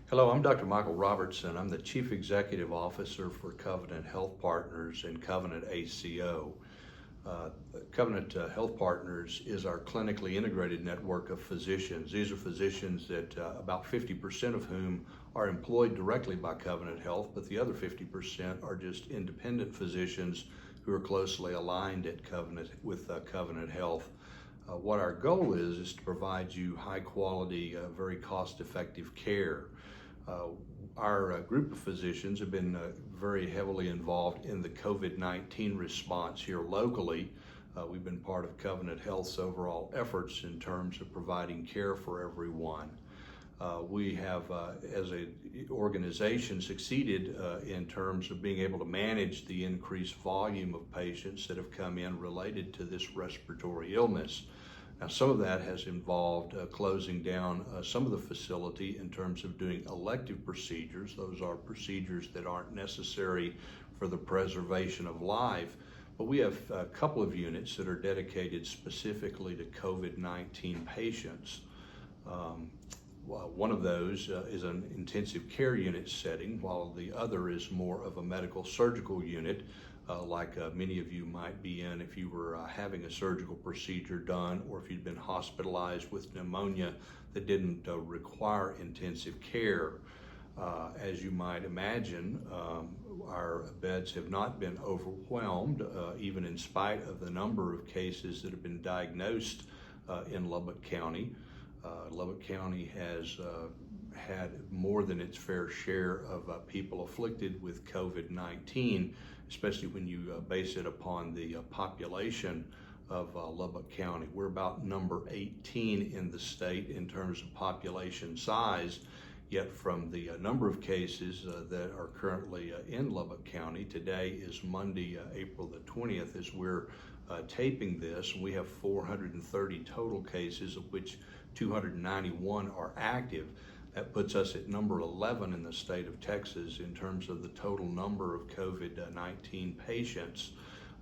Hello, I'm Dr. Michael Robertson. I'm the Chief Executive Officer for Covenant Health Partners and Covenant ACO. Covenant Health Partners is our clinically integrated network of physicians. These are physicians that about 50% of whom are employed directly by Covenant Health, but the other 50% are just independent physicians who are closely aligned at with Covenant Health. What our goal is to provide you high quality, very cost-effective care. Our group of physicians have been very heavily involved in the COVID-19 response here locally. We've been part of Covenant Health's overall efforts in terms of providing care for everyone. We have, as an organization, succeeded in terms of being able to manage the increased volume of patients that have come in related to this respiratory illness. Now, some of that has involved closing down some of the facility in terms of doing elective procedures. Those are procedures that aren't necessary for the preservation of life. But we have a couple of units that are dedicated specifically to COVID-19 patients. One of those is an intensive care unit setting, while the other is more of a medical surgical unit, like many of you might be in if you were having a surgical procedure done, or if you'd been hospitalized with pneumonia that didn't require intensive care. As you might imagine, our beds have not been overwhelmed, even in spite of the number of cases that have been diagnosed in Lubbock County. Lubbock County has had more than its fair share of people afflicted with COVID-19, especially when you base it upon the population of Lubbock County. We're about number 18 in the state in terms of population size, yet from the number of cases that are currently in Lubbock County, today is Monday, April the 20th, as we're taping this. We have 430 total cases, of which 291 are active. That puts us at number 11 in the state of Texas in terms of the total number of COVID-19 patients.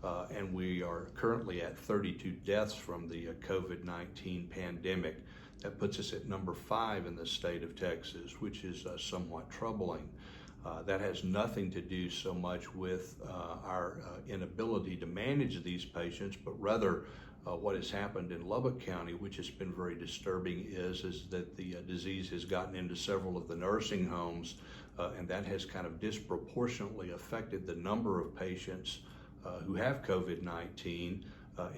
And we are currently at 32 deaths from the COVID-19 pandemic. That puts us at number 5 in the state of Texas, which is somewhat troubling. That has nothing to do so much with our inability to manage these patients, but rather what has happened in Lubbock County, which has been very disturbing, is that the disease has gotten into several of the nursing homes, and that has kind of disproportionately affected the number of patients who have COVID-19,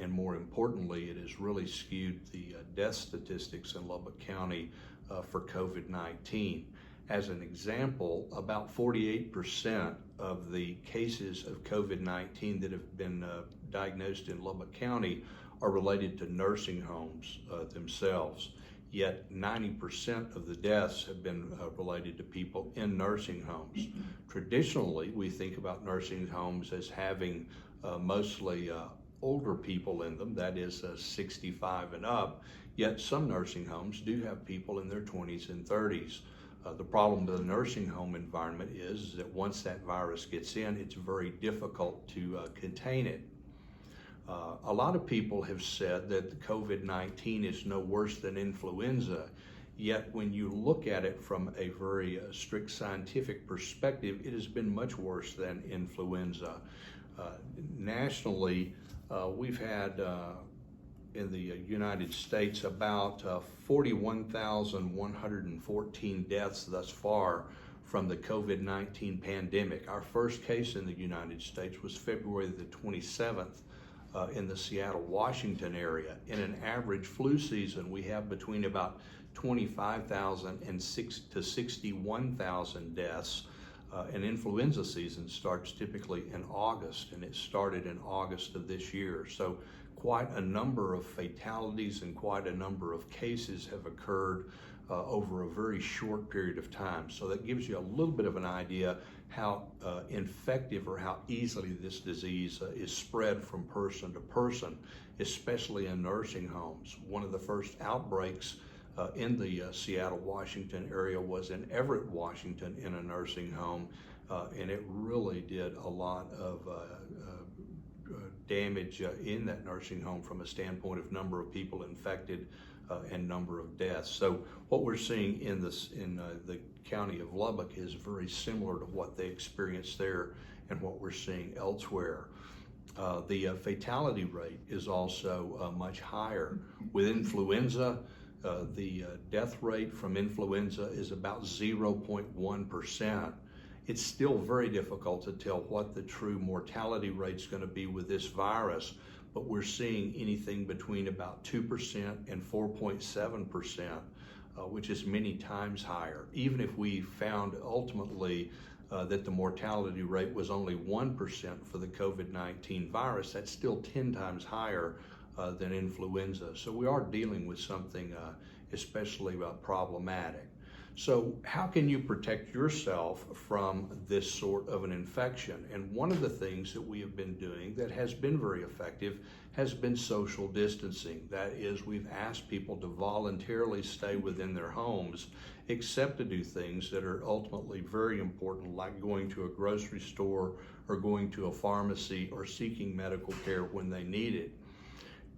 and more importantly, it has really skewed the death statistics in Lubbock County for COVID-19. As an example, about 48% of the cases of COVID-19 that have been diagnosed in Lubbock County are related to nursing homes themselves. Yet 90% of the deaths have been related to people in nursing homes. Traditionally, we think about nursing homes as having mostly older people in them, that is 65 and up, yet some nursing homes do have people in their 20s and 30s. The problem with the nursing home environment is that once that virus gets in, it's very difficult to contain it. A lot of people have said that COVID-19 is no worse than influenza, yet when you look at it from a very strict scientific perspective, it has been much worse than influenza. Nationally, we've had in the United States about 41,114 deaths thus far from the COVID-19 pandemic. Our first case in the United States was February the 27th in the Seattle, Washington area. In an average flu season, we have between about 25,000 and 61,000 deaths. An influenza season starts typically in August, and it started in August of this year. So quite a number of fatalities and quite a number of cases have occurred over a very short period of time. So that gives you a little bit of an idea how infective or how easily this disease is spread from person to person, especially in nursing homes. One of the first outbreaks in the Seattle, Washington area was in Everett, Washington, in a nursing home, and it really did a lot of damage in that nursing home from a standpoint of number of people infected and number of deaths. So what we're seeing in the county of Lubbock is very similar to what they experienced there and what we're seeing elsewhere. The fatality rate is also much higher. With influenza, the death rate from influenza is about 0.1%. It's still very difficult to tell what the true mortality rate is going to be with this virus, but we're seeing anything between about 2% and 4.7%, which is many times higher. Even if we found ultimately that the mortality rate was only 1% for the COVID-19 virus, that's still 10 times higher than influenza. So we are dealing with something especially problematic. So how can you protect yourself from this sort of an infection? And one of the things that we have been doing that has been very effective has been social distancing. That is, we've asked people to voluntarily stay within their homes, except to do things that are ultimately very important, like going to a grocery store or going to a pharmacy or seeking medical care when they need it.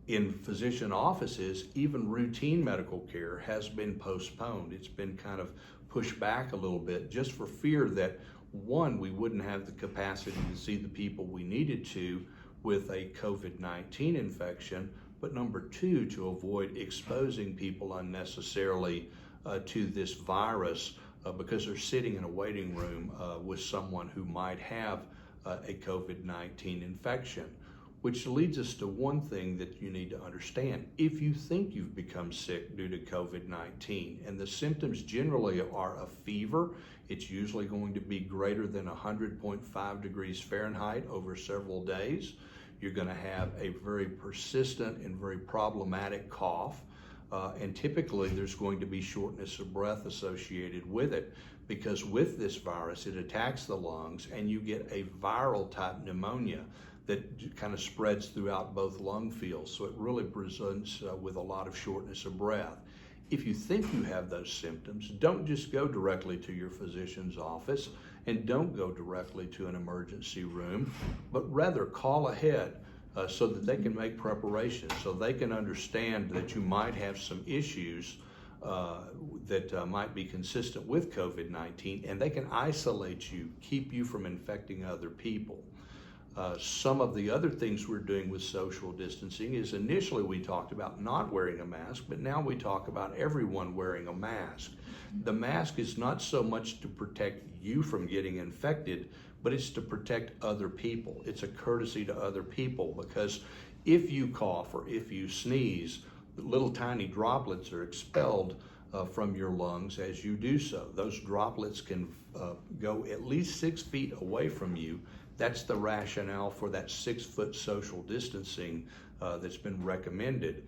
In physician offices, even routine medical care has been postponed. It's been kind of pushed back a little bit just for fear that, one, we wouldn't have the capacity to see the people we needed to with a COVID-19 infection, but number two, to avoid exposing people unnecessarily to this virus because they're sitting in a waiting room with someone who might have a COVID-19 infection. Which leads us to one thing that you need to understand. If you think you've become sick due to COVID-19, and the symptoms generally are a fever, it's usually going to be greater than 100.5 degrees Fahrenheit over several days. You're going to have a very persistent and very problematic cough, and typically there's going to be shortness of breath associated with it, because with this virus, it attacks the lungs and you get a viral type pneumonia that kind of spreads throughout both lung fields. So it really presents with a lot of shortness of breath. If you think you have those symptoms, don't just go directly to your physician's office and don't go directly to an emergency room, but rather call ahead so that they can make preparations, so they can understand that you might have some issues that might be consistent with COVID-19, and they can isolate you, keep you from infecting other people. Some of the other things we're doing with social distancing is initially we talked about not wearing a mask, but now we talk about everyone wearing a mask. The mask is not so much to protect you from getting infected, but it's to protect other people. It's a courtesy to other people, because if you cough or if you sneeze, little tiny droplets are expelled from your lungs as you do so. Those droplets can go at least 6 feet away from you. That's the rationale for that 6-foot social distancing that's been recommended.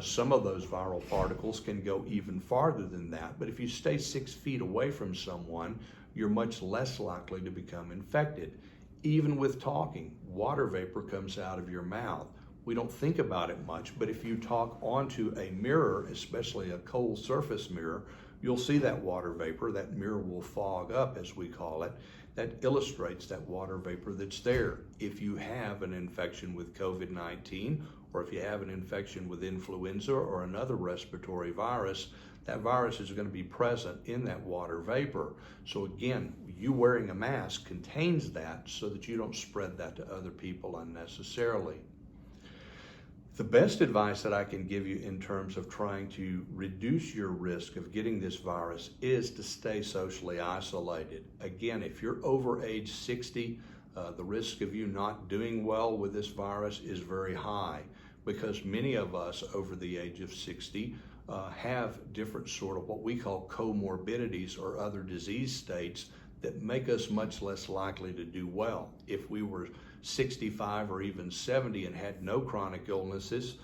Some of those viral particles can go even farther than that, but if you stay 6 feet away from someone, you're much less likely to become infected. Even with talking, water vapor comes out of your mouth. We don't think about it much, but if you talk onto a mirror, especially a cold surface mirror, you'll see that water vapor. That mirror will fog up, as we call it. That illustrates that water vapor that's there. If you have an infection with COVID-19, or if you have an infection with influenza or another respiratory virus, that virus is going to be present in that water vapor. So again, you wearing a mask contains that so that you don't spread that to other people unnecessarily. The best advice that I can give you in terms of trying to reduce your risk of getting this virus is to stay socially isolated. Again, if you're over age 60, the risk of you not doing well with this virus is very high, because many of us over the age of 60 have different sort of what we call comorbidities or other disease states that make us much less likely to do well. If we were 65 or even 70 and had no chronic illnesses,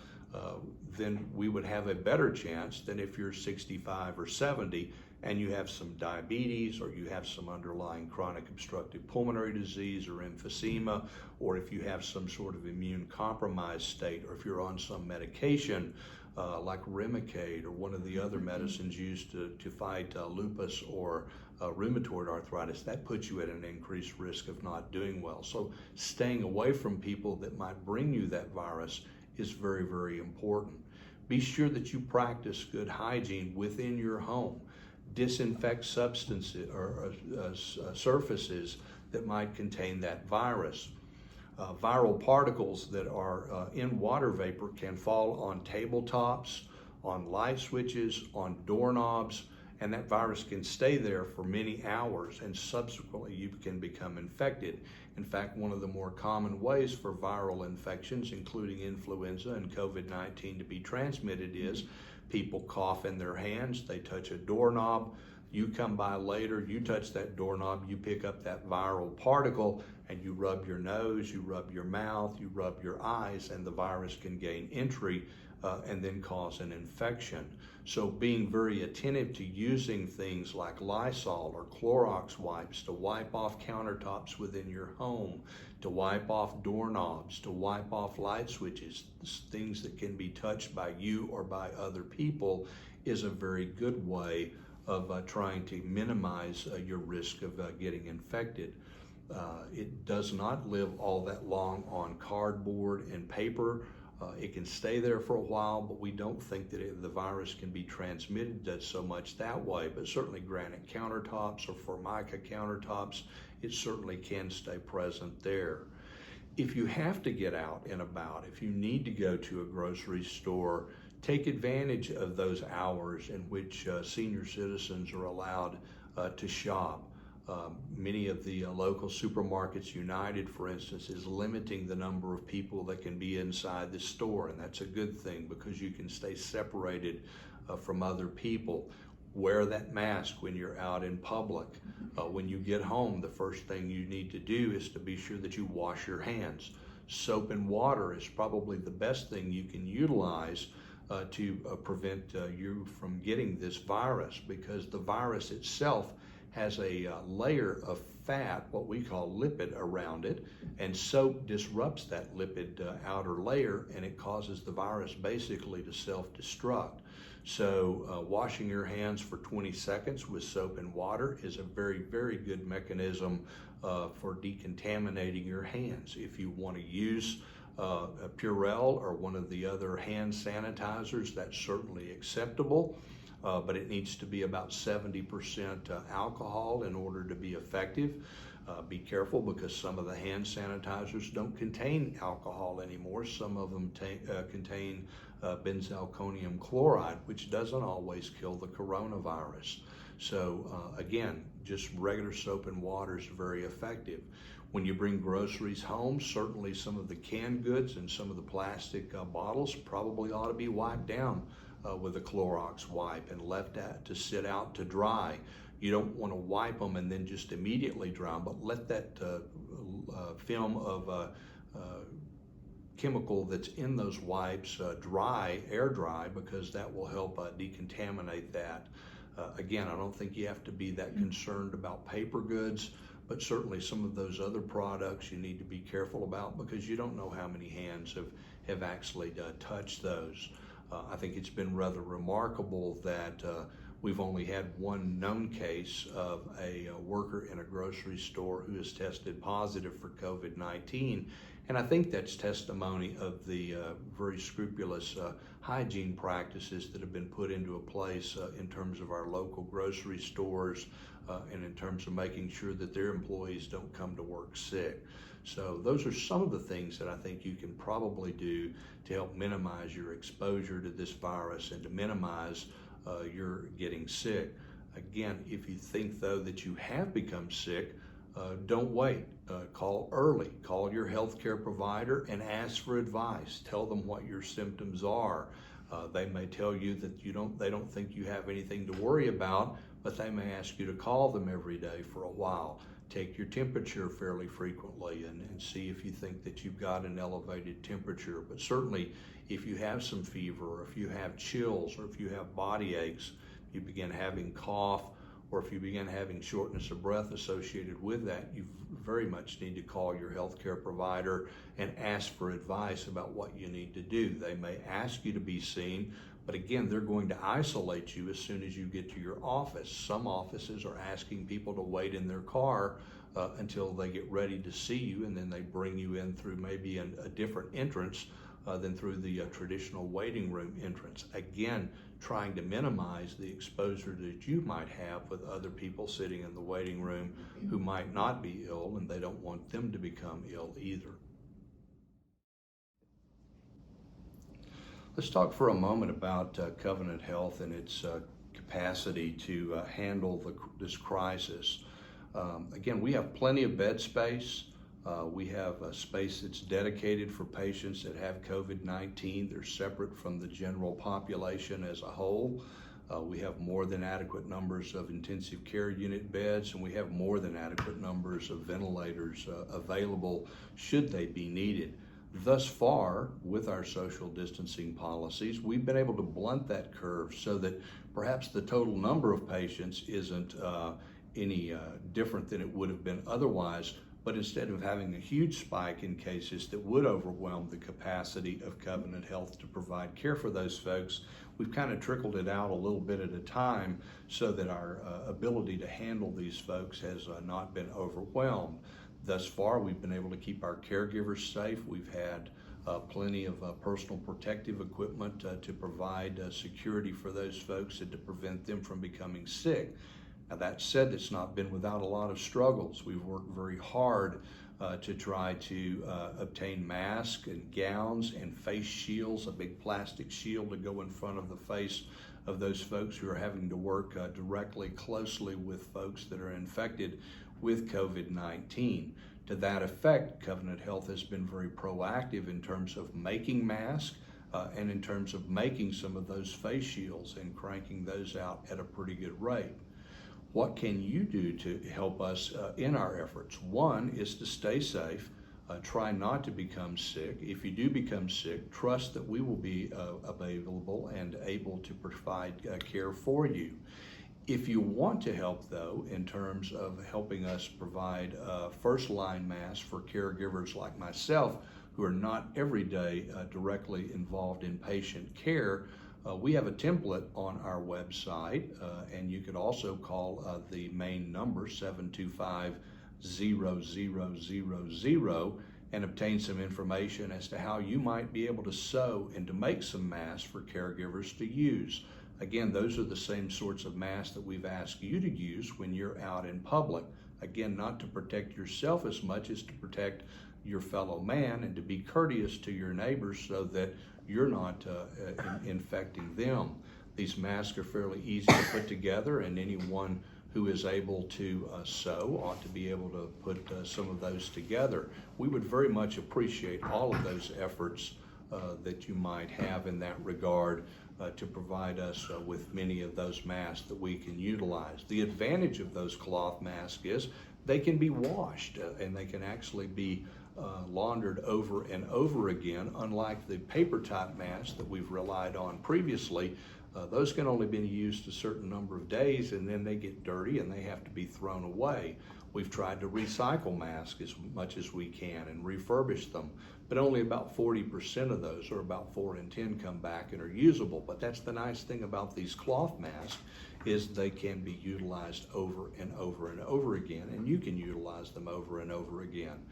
then we would have a better chance than if you're 65 or 70 and you have some diabetes, or you have some underlying chronic obstructive pulmonary disease or emphysema, or if you have some sort of immune compromised state, or if you're on some medication like Remicade or one of the other medicines used to fight lupus or rheumatoid arthritis, that puts you at an increased risk of not doing well. So staying away from people that might bring you that virus is very, very important. Be sure that you practice good hygiene within your home. Disinfect substances or surfaces that might contain that virus. Viral particles that are in water vapor can fall on tabletops, on light switches, on doorknobs, and that virus can stay there for many hours, and subsequently you can become infected. In fact, one of the more common ways for viral infections, including influenza and COVID-19, to be transmitted is people cough in their hands, they touch a doorknob, you come by later, you touch that doorknob, you pick up that viral particle, and you rub your nose, you rub your mouth, you rub your eyes, and the virus can gain entry and then cause an infection. So being very attentive to using things like Lysol or Clorox wipes to wipe off countertops within your home, to wipe off doorknobs, to wipe off light switches, things that can be touched by you or by other people, is a very good way of trying to minimize your risk of getting infected. It does not live all that long on cardboard and paper. It can stay there for a while, but we don't think that the virus can be transmitted so much that way. But certainly granite countertops or Formica countertops, it certainly can stay present there. If you have to get out and about, if you need to go to a grocery store, take advantage of those hours in which senior citizens are allowed to shop. Many of the local supermarkets, United for instance, is limiting the number of people that can be inside the store, and that's a good thing because you can stay separated from other people. Wear that mask when you're out in public. When you get home, the first thing you need to do is to be sure that you wash your hands. Soap and water is probably the best thing you can utilize to prevent you from getting this virus, because the virus itself has a layer of fat, what we call lipid, around it, and soap disrupts that lipid outer layer, and it causes the virus basically to self-destruct. So washing your hands for 20 seconds with soap and water is a very, very good mechanism for decontaminating your hands. If you want to use a Purell or one of the other hand sanitizers, that's certainly acceptable. But it needs to be about 70% alcohol in order to be effective. Be careful because some of the hand sanitizers don't contain alcohol anymore. Some of them contain benzalkonium chloride, which doesn't always kill the coronavirus. So again, just regular soap and water is very effective. When you bring groceries home, certainly some of the canned goods and some of the plastic bottles probably ought to be wiped down with a Clorox wipe and left to sit out to dry. You don't want to wipe them and then just immediately dry them, but let that film of chemical that's in those wipes air dry, because that will help decontaminate that. Again, I don't think you have to be that concerned about paper goods, but certainly some of those other products you need to be careful about because you don't know how many hands have actually touched those. I think it's been rather remarkable that we've only had one known case of a worker in a grocery store who has tested positive for COVID-19. And I think that's testimony of the very scrupulous hygiene practices that have been put into place in terms of our local grocery stores and in terms of making sure that their employees don't come to work sick. So those are some of the things that I think you can probably do to help minimize your exposure to this virus and to minimize your getting sick. Again, if you think though that you have become sick, don't wait. Call early. Call your healthcare provider and ask for advice. Tell them what your symptoms are. They may tell you that they don't think you have anything to worry about, but they may ask you to call them every day for a while. Take your temperature fairly frequently and see if you think that you've got an elevated temperature. But certainly if you have some fever, or if you have chills, or if you have body aches, you begin having cough or if you begin having shortness of breath associated with that, you very much need to call your healthcare provider and ask for advice about what you need to do. They may ask you to be seen, but again, they're going to isolate you as soon as you get to your office. Some offices are asking people to wait in their car until they get ready to see you, and then they bring you in through maybe a different entrance than through the traditional waiting room entrance. Again, trying to minimize the exposure that you might have with other people sitting in the waiting room who might not be ill, and they don't want them to become ill either. Let's talk for a moment about Covenant Health and its capacity to handle this crisis. Again, we have plenty of bed space. We have a space that's dedicated for patients that have COVID-19. They're separate from the general population as a whole. We have more than adequate numbers of intensive care unit beds, and we have more than adequate numbers of ventilators available should they be needed. Thus far, with our social distancing policies, we've been able to blunt that curve so that perhaps the total number of patients isn't any different than it would have been otherwise. But instead of having a huge spike in cases that would overwhelm the capacity of Covenant Health to provide care for those folks, we've kind of trickled it out a little bit at a time so that our ability to handle these folks has not been overwhelmed. Thus far, we've been able to keep our caregivers safe. We've had plenty of personal protective equipment to provide security for those folks and to prevent them from becoming sick. Now, that said, it's not been without a lot of struggles. We've worked very hard to try to obtain masks and gowns and face shields, a big plastic shield to go in front of the face of those folks who are having to work directly, closely with folks that are infected with COVID-19. To that effect, Covenant Health has been very proactive in terms of making masks and in terms of making some of those face shields and cranking those out at a pretty good rate. What can you do to help us in our efforts? One is to stay safe, try not to become sick. If you do become sick, trust that we will be available and able to provide care for you. If you want to help, though, in terms of helping us provide first-line masks for caregivers like myself who are not every day directly involved in patient care, we have a template on our website, and you could also call the main number 725-0000 and obtain some information as to how you might be able to sew and to make some masks for caregivers to use. Again, those are the same sorts of masks that we've asked you to use when you're out in public. Again, not to protect yourself as much as to protect your fellow man and to be courteous to your neighbors so that you're not infecting them. These masks are fairly easy to put together, and anyone who is able to sew ought to be able to put some of those together. We would very much appreciate all of those efforts that you might have in that regard to provide us with many of those masks that we can utilize. The advantage of those cloth masks is they can be washed and they can actually be laundered over and over again, unlike the paper type masks that we've relied on previously. Those can only be used a certain number of days and then they get dirty and they have to be thrown away. We've tried to recycle masks as much as we can and refurbish them, but only about 40% of those, or about 4 in 10, come back and are usable. But that's the nice thing about these cloth masks, is they can be utilized over and over and over again, and you can utilize them over and over again.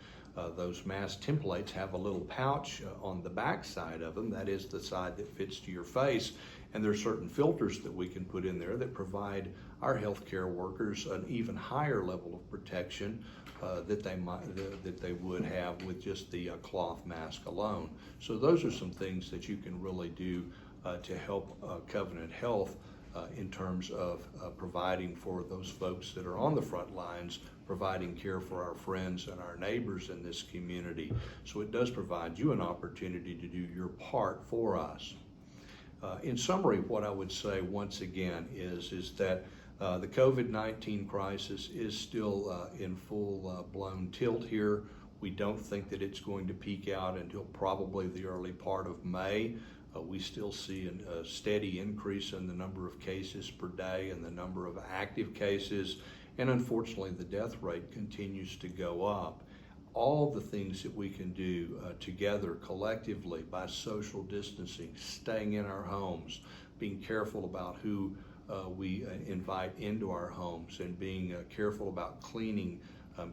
Those mask templates have a little pouch on the back side of them, that is the side that fits to your face, and there are certain filters that we can put in there that provide our healthcare workers an even higher level of protection that they would have with just the cloth mask alone. So those are some things that you can really do to help Covenant Health in terms of providing for those folks that are on the front lines, providing care for our friends and our neighbors in this community. So it does provide you an opportunity to do your part for us. In summary, what I would say once again is that the COVID-19 crisis is still in full-blown tilt here. We don't think that it's going to peak out until probably the early part of May. We still see a steady increase in the number of cases per day and the number of active cases, and unfortunately the death rate continues to go up. All the things that we can do together collectively by social distancing, staying in our homes, being careful about who we invite into our homes, and being careful about cleaning,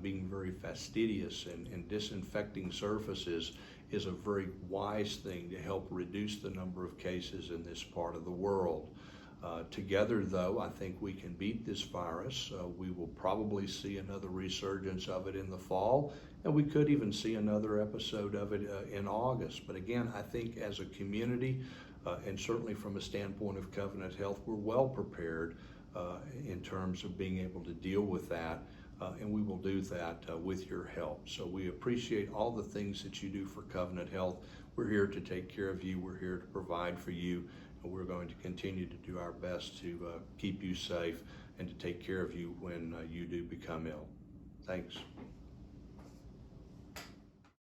being very fastidious and disinfecting surfaces is a very wise thing to help reduce the number of cases in this part of the world. Together, though, I think we can beat this virus. We will probably see another resurgence of it in the fall, and we could even see another episode of it in August. But again, I think as a community, and certainly from a standpoint of Covenant Health, we're well prepared in terms of being able to deal with that, and we will do that with your help. So we appreciate all the things that you do for Covenant Health. We're here to take care of you. We're here to provide for you. We're going to continue to do our best to keep you safe and to take care of you when you do become ill. Thanks.